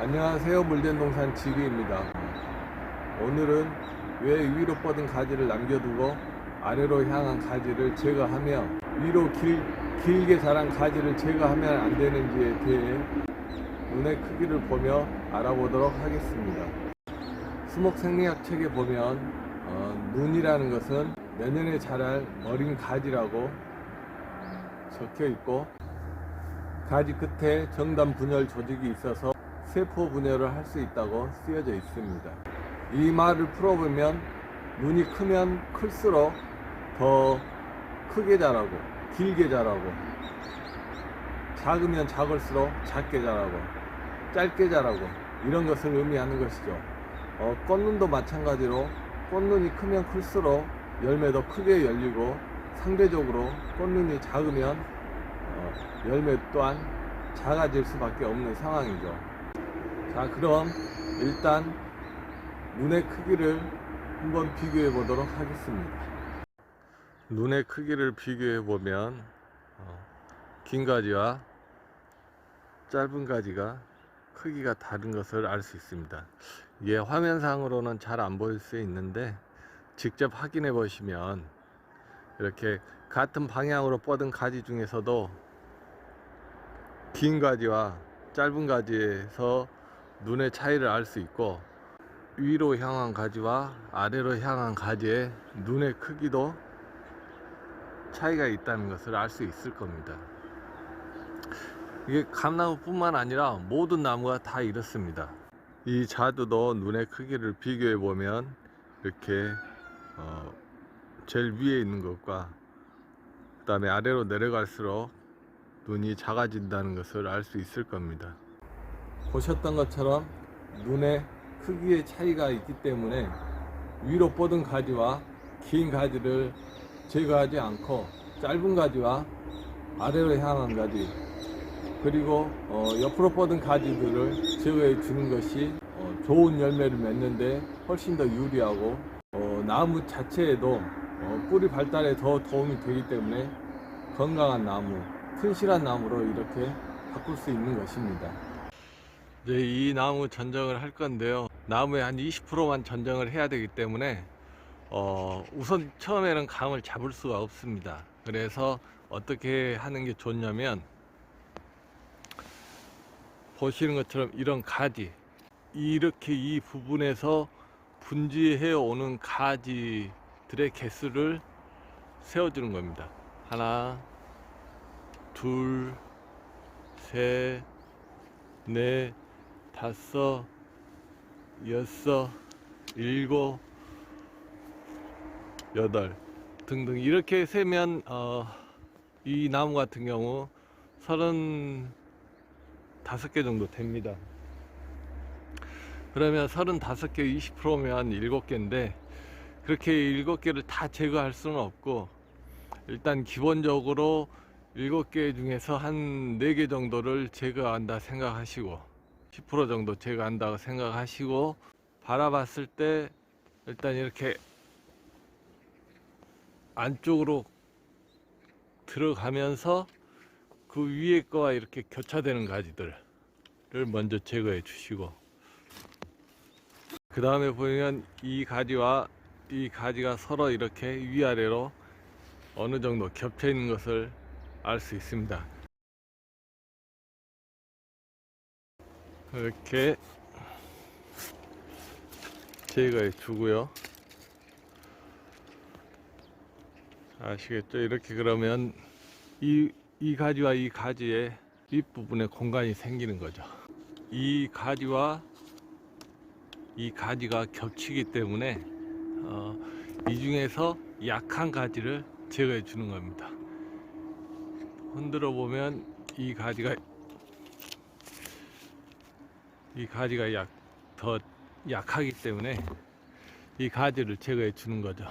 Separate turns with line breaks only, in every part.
안녕하세요. 물된동산 지기입니다. 오늘은 왜 위로 뻗은 가지를 남겨두고 아래로 향한 가지를 제거하며 위로 길게 자란 가지를 제거하면 안 되는지에 대해 눈의 크기를 보며 알아보도록 하겠습니다. 수목생리학 책에 보면 눈이라는 것은 내년에 자랄 어린 가지라고 적혀 있고, 가지 끝에 정단 분열 조직이 있어서 세포 분열을 할 수 있다고 쓰여져 있습니다. 이 말을 풀어보면 눈이 크면 클수록 더 크게 자라고 길게 자라고, 작으면 작을수록 작게 자라고 짧게 자라고, 이런 것을 의미하는 것이죠. 꽃눈도 마찬가지로 꽃눈이 크면 클수록 열매도 크게 열리고, 상대적으로 꽃눈이 작으면 열매 또한 작아질 수밖에 없는 상황이죠. 자, 그럼 일단 눈의 크기를 한번 비교해 보도록 하겠습니다. 눈의 크기를 비교해 보면 긴 가지와 짧은 가지가 크기가 다른 것을 알 수 있습니다. 이게 화면상으로는 잘 안 보일 수 있는데 직접 확인해 보시면 이렇게 같은 방향으로 뻗은 가지 중에서도 긴 가지와 짧은 가지에서 눈의 차이를 알 수 있고, 위로 향한 가지와 아래로 향한 가지의 눈의 크기도 차이가 있다는 것을 알 수 있을 겁니다. 이게 감나무뿐만 아니라 모든 나무가 다 이렇습니다. 이 자두도 눈의 크기를 비교해 보면 이렇게 제일 위에 있는 것과 그 다음에 아래로 내려갈수록 눈이 작아진다는 것을 알 수 있을 겁니다. 보셨던 것처럼 눈의 크기의 차이가 있기 때문에 위로 뻗은 가지와 긴 가지를 제거하지 않고 짧은 가지와 아래로 향한 가지, 그리고 옆으로 뻗은 가지들을 제거해 주는 것이 좋은 열매를 맺는데 훨씬 더 유리하고, 나무 자체에도 뿌리 발달에 더 도움이 되기 때문에 건강한 나무, 튼실한 나무로 이렇게 바꿀 수 있는 것입니다. 이제 이 나무 전정을 할 건데요, 나무의 한 20%만 전정을 해야 되기 때문에 우선 처음에는 감을 잡을 수가 없습니다. 그래서 어떻게 하는 게 좋냐면, 보시는 것처럼 이런 가지, 이렇게 이 부분에서 분지해 오는 가지들의 개수를 세워주는 겁니다. 하나, 둘, 셋, 넷, 다섯, 여섯, 일곱, 여덟 등등 이렇게 세면 이 나무 같은 경우 35개 정도 됩니다. 그러면 35개 20%면 7개인데, 그렇게 7개를 다 제거할 수는 없고, 일단 기본적으로 7개 중에서 한 4개 정도를 제거한다 생각하시고, 10% 정도 제거한다고 생각하시고, 바라봤을 때 일단 이렇게 안쪽으로 들어가면서 그 위에 거와 이렇게 교차되는 가지들을 먼저 제거해 주시고, 그 다음에 보면 이 가지와 이 가지가 서로 이렇게 위아래로 어느 정도 겹쳐 있는 것을 알 수 있습니다. 이렇게 제거해 주고요. 아시겠죠? 이렇게 그러면 이 가지와 이 가지의 윗부분에 공간이 생기는 거죠. 이 가지와 이 가지가 겹치기 때문에 이 중에서 약한 가지를 제거해 주는 겁니다. 흔들어 보면 이 가지가 더 약하기 때문에 이 가지를 제거해 주는 거죠.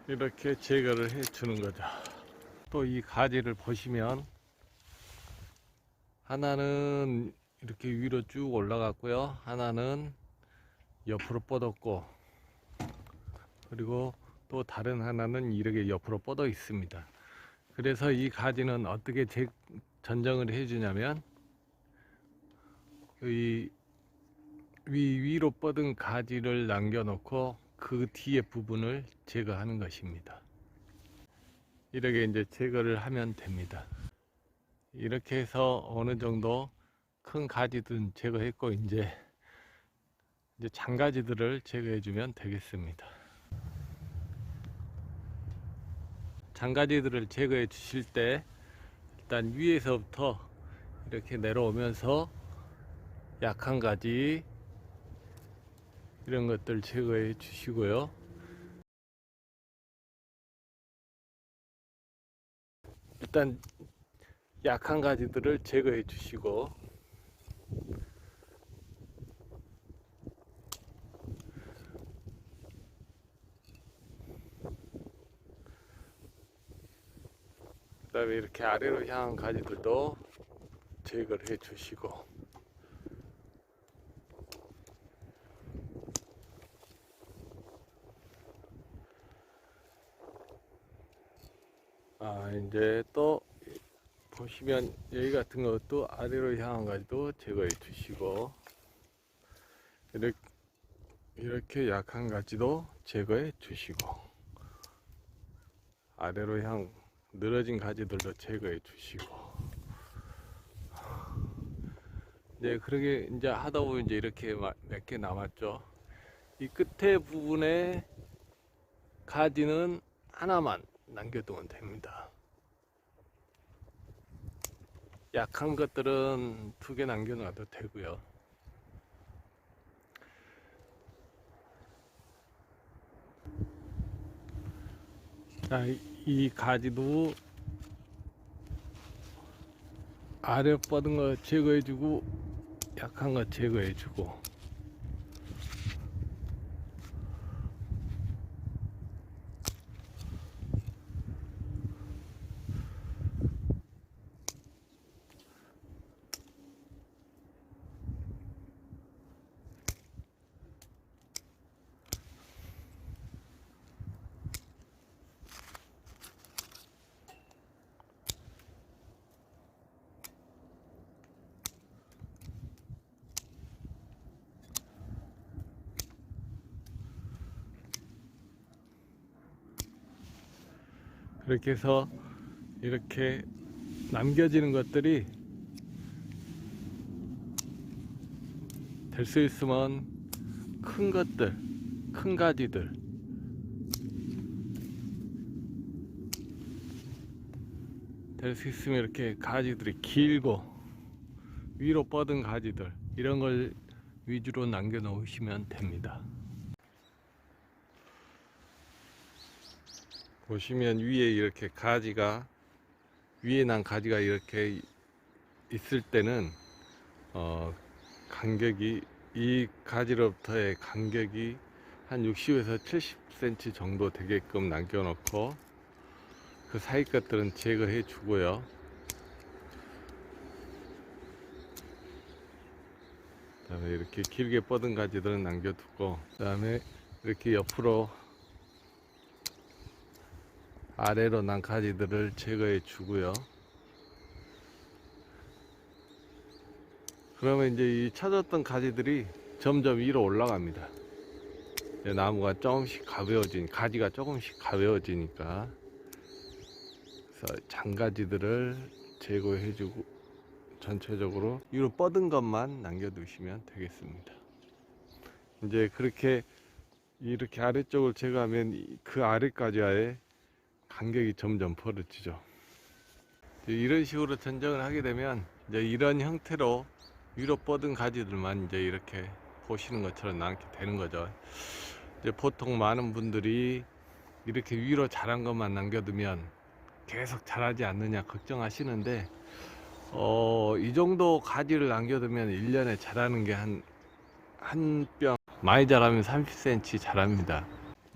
이렇게 제거를 해 주는 거죠. 또 이 가지를 보시면 하나는 이렇게 위로 쭉 올라갔고요, 하나는 옆으로 뻗었고, 그리고 또 다른 하나는 이렇게 옆으로 뻗어 있습니다. 그래서 이 가지는 어떻게 전정을 해 주냐면, 이 위로 뻗은 가지를 남겨놓고 그 뒤에 부분을 제거하는 것입니다. 이렇게 이제 제거를 하면 됩니다. 이렇게 해서 어느 정도 큰 가지들은 제거했고, 이제 장가지들을 제거해 주면 되겠습니다. 장가지들을 제거해 주실 때 일단 위에서부터 이렇게 내려오면서 약한 가지 이런 것들 제거해 주시고요. 일단 약한 가지들을 제거해 주시고, 그 다음에 이렇게 아래로 향한 가지들도 제거를 해 주시고, 이제 또 보시면 여기 같은 것도 아래로 향한 가지도 제거해 주시고, 이렇게 약한 가지도 제거해 주시고, 아래로 향 늘어진 가지들도 제거해 주시고, 이제 그렇게 이제 하다 보면 이제 이렇게 몇 개 남았죠. 이 끝에 부분에 가지는 하나만 남겨두면 됩니다. 약한 것들은 2개 남겨놔도 되고요. 자, 이 가지도 아래 뻗은 거 제거해주고, 약한 거 제거해주고, 그렇게 해서 이렇게 남겨지는 것들이 될 수 있으면 큰 것들, 큰 가지들, 될 수 있으면 이렇게 가지들이 길고 위로 뻗은 가지들, 이런 걸 위주로 남겨 놓으시면 됩니다. 보시면 위에 이렇게 위에 난 가지가 이렇게 있을 때는 간격이, 이 가지로부터의 간격이 한 60에서 70cm 정도 되게끔 남겨 놓고, 그 사이 것들은 제거해 주고요. 그 다음에 이렇게 길게 뻗은 가지들은 남겨두고, 그 다음에 이렇게 옆으로 아래로 난 가지들을 제거해 주고요. 그러면 이제 이 쳐졌던 가지들이 점점 위로 올라갑니다. 나무가 조금씩 가지가 조금씩 가벼워지니까. 그래서 장가지들을 제거해 주고, 전체적으로 위로 뻗은 것만 남겨두시면 되겠습니다. 이제 이렇게 아래쪽을 제거하면 그 아래까지와의 간격이 점점 벌어지죠. 이런 식으로 전정을 하게 되면 이제 이런 형태로 위로 뻗은 가지들만 이제 이렇게 보시는 것처럼 남게 되는 거죠. 이제 보통 많은 분들이 이렇게 위로 자란 것만 남겨두면 계속 자라지 않느냐 걱정하시는데, 이 정도 가지를 남겨두면 1년에 자라는 게 한 뼘, 많이 자라면 30cm 자랍니다.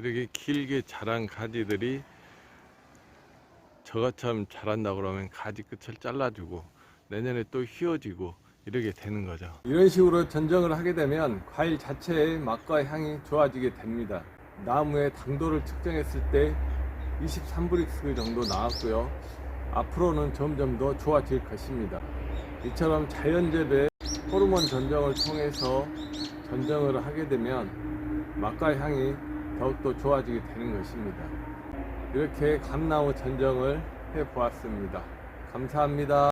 이렇게 길게 자란 가지들이 저것처럼 자란다 그러면 가지 끝을 잘라주고 내년에 또 휘어지고 이렇게 되는 거죠. 이런 식으로 전정을 하게 되면 과일 자체의 맛과 향이 좋아지게 됩니다. 나무의 당도를 측정했을 때 23브릭스 정도 나왔고요. 앞으로는 점점 더 좋아질 것입니다. 이처럼 자연재배 호르몬 전정을 통해서 전정을 하게 되면 맛과 향이 더욱더 좋아지게 되는 것입니다. 이렇게 감나무 전정을 해 보았습니다. 감사합니다.